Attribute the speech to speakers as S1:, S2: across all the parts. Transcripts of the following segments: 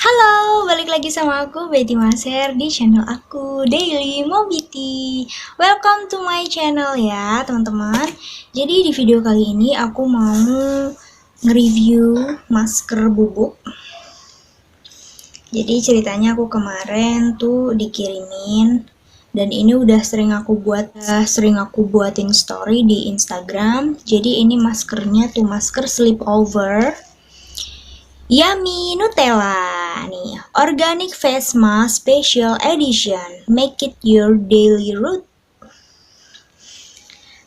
S1: Halo, balik lagi sama aku Betty Maser di channel aku Daily Mobiti. Welcome to my channel ya teman-teman. Jadi di video kali ini aku mau nge-review masker bubuk. Jadi ceritanya aku kemarin tuh dikirimin dan ini udah sering aku buatin story di Instagram. Jadi ini maskernya tuh masker sleepover Yummy Nutella nih, Organic Face Mask Special Edition, make it your daily routine.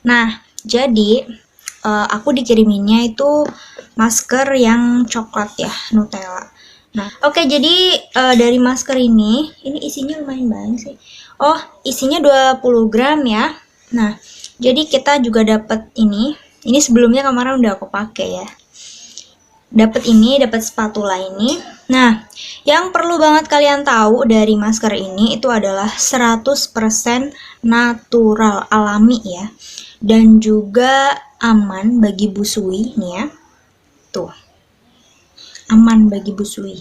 S1: Nah, jadi aku dikiriminnya itu masker yang coklat ya, Nutella. Nah, oke, jadi dari masker ini isinya lumayan banyak sih. Oh, isinya 20 gram ya. Nah, jadi kita juga dapat ini. Ini sebelumnya kemarin udah aku pakai ya. Dapat spatula ini. Nah, yang perlu banget kalian tahu dari masker ini itu adalah 100% natural, alami ya. Dan juga aman bagi busui nih ya. Tuh. Aman bagi busui.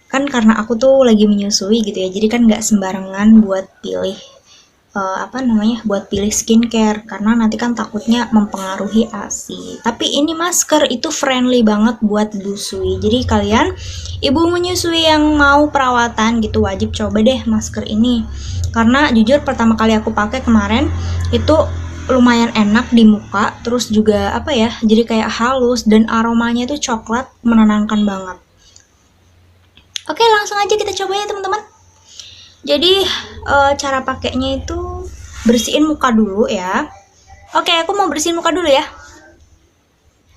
S1: Kan karena aku tuh lagi menyusui gitu ya. Jadi kan nggak sembarangan buat pilih buat pilih skincare karena nanti kan takutnya mempengaruhi ASI. Tapi ini masker itu friendly banget buat busui. Jadi kalian ibu menyusui yang mau perawatan gitu wajib coba deh masker ini. Karena jujur pertama kali aku pakai kemarin itu lumayan enak di muka, terus juga jadi kayak halus dan aromanya itu coklat, menenangkan banget. Oke, langsung aja kita coba ya teman-teman. Jadi cara pakainya itu bersihin muka dulu ya. Oke, aku mau bersihin muka dulu ya.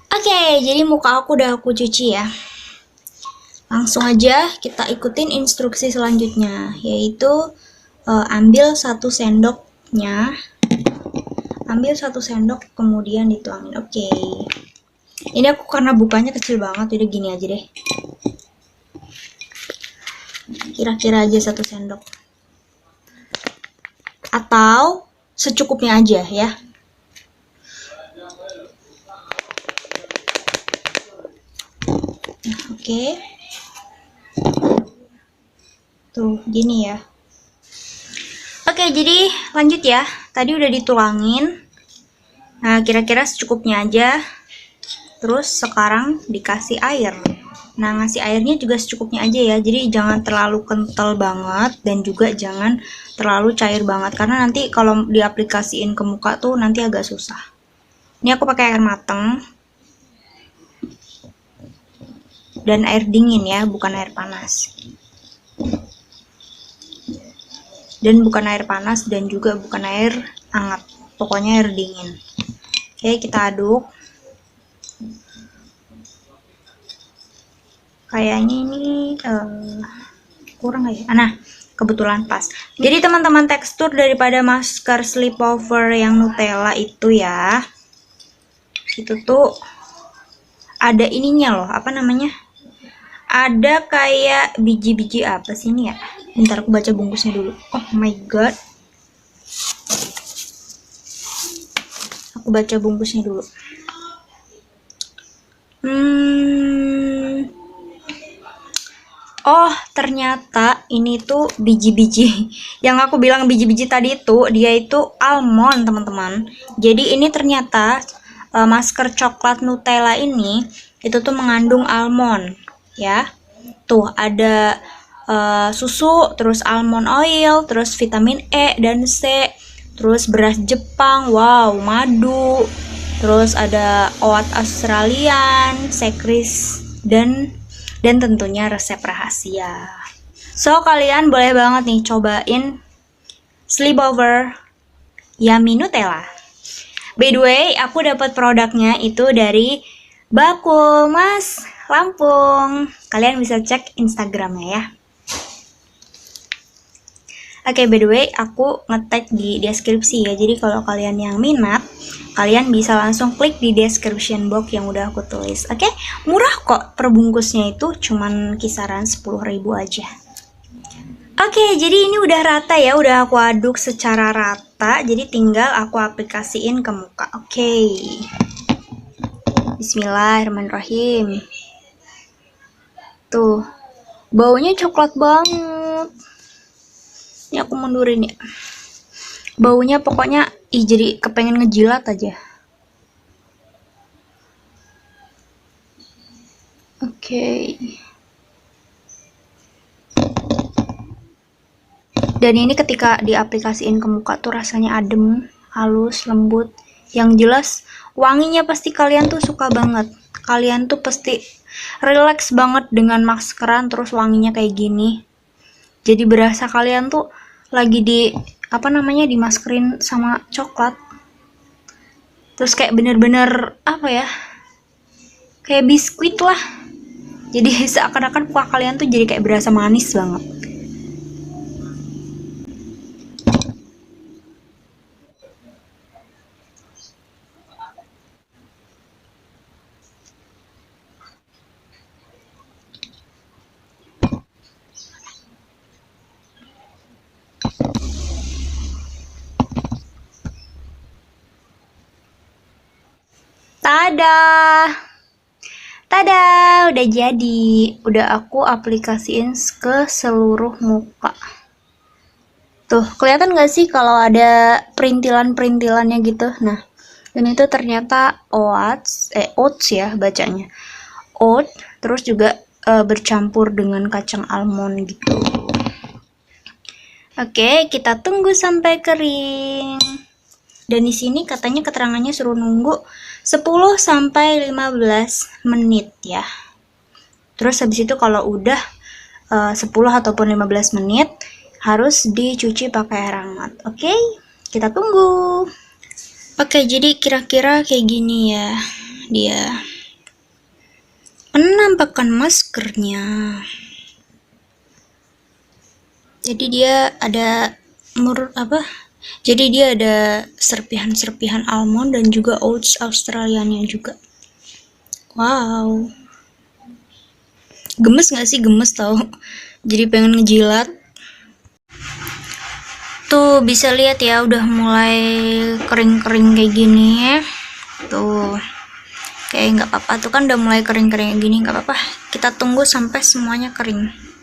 S1: Oke, jadi muka aku udah aku cuci ya. Langsung aja kita ikutin instruksi selanjutnya, yaitu ambil 1 sendoknya. Ambil 1 sendok kemudian dituangin. Oke. Ini aku karena bukanya kecil banget, jadi gini aja deh. Kira-kira aja 1 sendok. Atau secukupnya aja ya. Nah, oke. Tuh, gini ya. Oke, jadi lanjut ya. Tadi udah dituangin. Nah, kira-kira secukupnya aja. Terus sekarang dikasih air. Nah, ngasih airnya juga secukupnya aja ya. Jadi jangan terlalu kental banget dan juga jangan terlalu cair banget karena nanti kalau diaplikasiin ke muka tuh nanti agak susah. Ini aku pakai air mateng. Dan air dingin ya, bukan air panas. Dan bukan air panas dan juga bukan air hangat. Pokoknya air dingin. Oke, kita aduk. Kayaknya ini kurang ya. Nah, kebetulan pas. Jadi teman-teman, tekstur daripada masker sleepover yang Nutella itu ya, itu tuh ada ininya loh, ada kayak biji-biji apa sih ini ya. Bentar aku baca bungkusnya dulu. Oh my god, aku baca bungkusnya dulu. Oh, ternyata ini tuh biji-biji. Yang aku bilang biji-biji tadi itu, dia itu almond, teman-teman. Jadi ini ternyata masker coklat Nutella ini, itu tuh mengandung almond, ya. Tuh, ada susu, terus almond oil, terus vitamin E dan C, terus beras Jepang, wow, madu, terus ada oat Australian, sekris, dan tentunya resep rahasia. So, kalian boleh banget nih cobain sleepover Yummy Nutella. By the way, aku dapat produknya itu dari Bakul Mas Lampung. Kalian bisa cek Instagramnya ya. Oke, by the way, aku nge-tag di deskripsi ya. Jadi kalau kalian yang minat, kalian bisa langsung klik di description box yang udah aku tulis. Oke, murah kok, perbungkusnya itu cuman kisaran 10.000 aja. Oke, jadi ini udah rata ya, udah aku aduk secara rata. Jadi tinggal aku aplikasiin ke muka. Oke. Bismillahirrahmanirrahim. Tuh, Baunya coklat banget. Ini aku mundurin ya. Baunya pokoknya jadi kepengen ngejilat aja. Oke. Dan ini ketika diaplikasiin ke muka tuh rasanya adem, halus, lembut. Yang jelas wanginya pasti kalian tuh suka banget. Kalian tuh pasti relax banget dengan maskeran terus wanginya kayak gini. Jadi berasa kalian tuh lagi di dimaskerin sama coklat. Terus kayak bener-bener kayak biskuit lah. Jadi seakan-akan muka kalian tuh jadi kayak berasa manis banget. Tada! Tada! Udah jadi. Udah aku aplikasiin ke seluruh muka. Tuh, kelihatan gak sih kalau ada perintilan-perintilannya gitu? Nah, dan itu ternyata oats ya bacanya. Oat, terus juga bercampur dengan kacang almond gitu. Oke, kita tunggu sampai kering. Dan di sini katanya keterangannya suruh nunggu 10 sampai 15 menit ya. Terus habis itu kalau udah 10 ataupun 15 menit harus dicuci pakai air hangat. Oke, kita tunggu. Oke, jadi kira-kira kayak gini ya dia. Penampakan maskernya. Jadi dia ada jadi dia ada serpihan-serpihan almond dan juga oats Australianya juga. Wow. Gemes gak sih? Gemes tau. Jadi pengen ngejilat. Tuh bisa lihat ya udah mulai kering-kering kayak gini ya. Tuh. Kayak nggak apa-apa tuh kan udah mulai kering-kering kayak gini, nggak apa-apa. Kita tunggu sampai semuanya kering.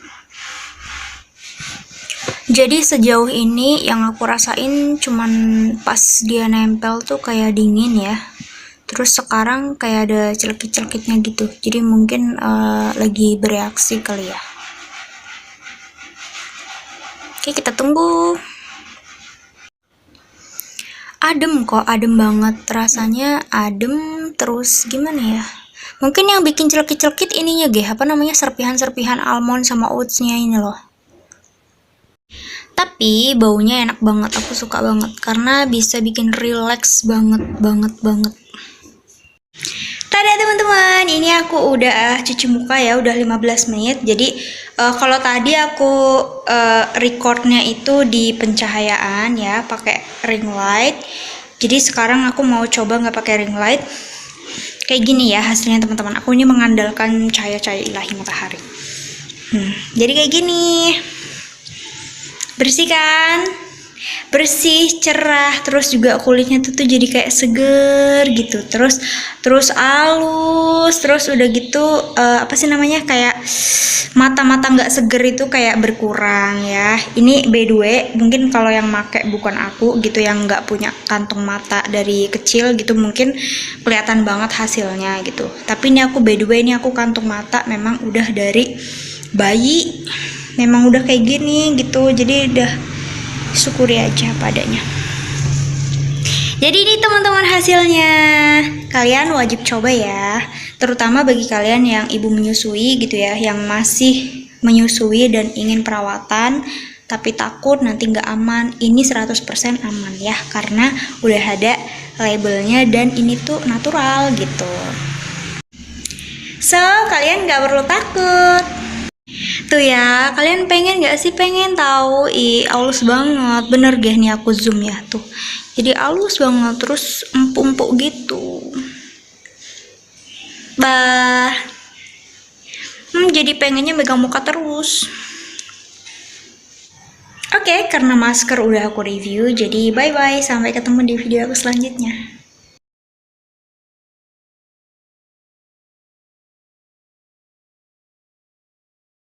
S1: Jadi sejauh ini yang aku rasain cuman pas dia nempel tuh kayak dingin ya. Terus sekarang kayak ada celekit-celekitnya gitu. Jadi mungkin lagi bereaksi kali ya. Oke, kita tunggu. Adem kok, adem banget. Rasanya adem terus gimana ya? Mungkin yang bikin celekit-celekit ininya serpihan-serpihan almond sama oatsnya ini loh. Tapi baunya enak banget, aku suka banget karena bisa bikin relax banget. Tada teman-teman, ini aku udah cuci muka ya, udah 15 menit. Jadi kalau tadi aku recordnya itu di pencahayaan ya, pakai ring light. Jadi sekarang aku mau coba nggak pakai ring light. Kayak gini ya hasilnya teman-teman. Aku ini mengandalkan cahaya-cahaya ilahi matahari. Jadi kayak gini. Bersih kan? Bersih, cerah, terus juga kulitnya tuh jadi kayak seger gitu. Terus halus, terus udah gitu kayak mata-mata nggak seger itu kayak berkurang ya. Ini by the way, mungkin kalau yang make bukan aku gitu, yang nggak punya kantong mata dari kecil gitu, mungkin kelihatan banget hasilnya gitu. Tapi ini aku by the way, ini aku kantong mata memang udah dari bayi, memang udah kayak gini gitu. Jadi udah syukuri aja padanya. Jadi ini teman-teman hasilnya. Kalian wajib coba ya. Terutama bagi kalian yang ibu menyusui gitu ya, yang masih menyusui dan ingin perawatan tapi takut nanti nggak aman. Ini 100% aman ya, karena udah ada labelnya dan ini tuh natural gitu. So, kalian nggak perlu takut. Tuh ya, kalian pengen gak sih? Pengen tahu? Halus banget. Bener gak nih aku zoom ya tuh. Jadi halus banget, terus empuk-empuk gitu. Jadi pengennya megang muka terus. Oke, karena masker udah aku review, jadi bye-bye. Sampai ketemu di video aku selanjutnya.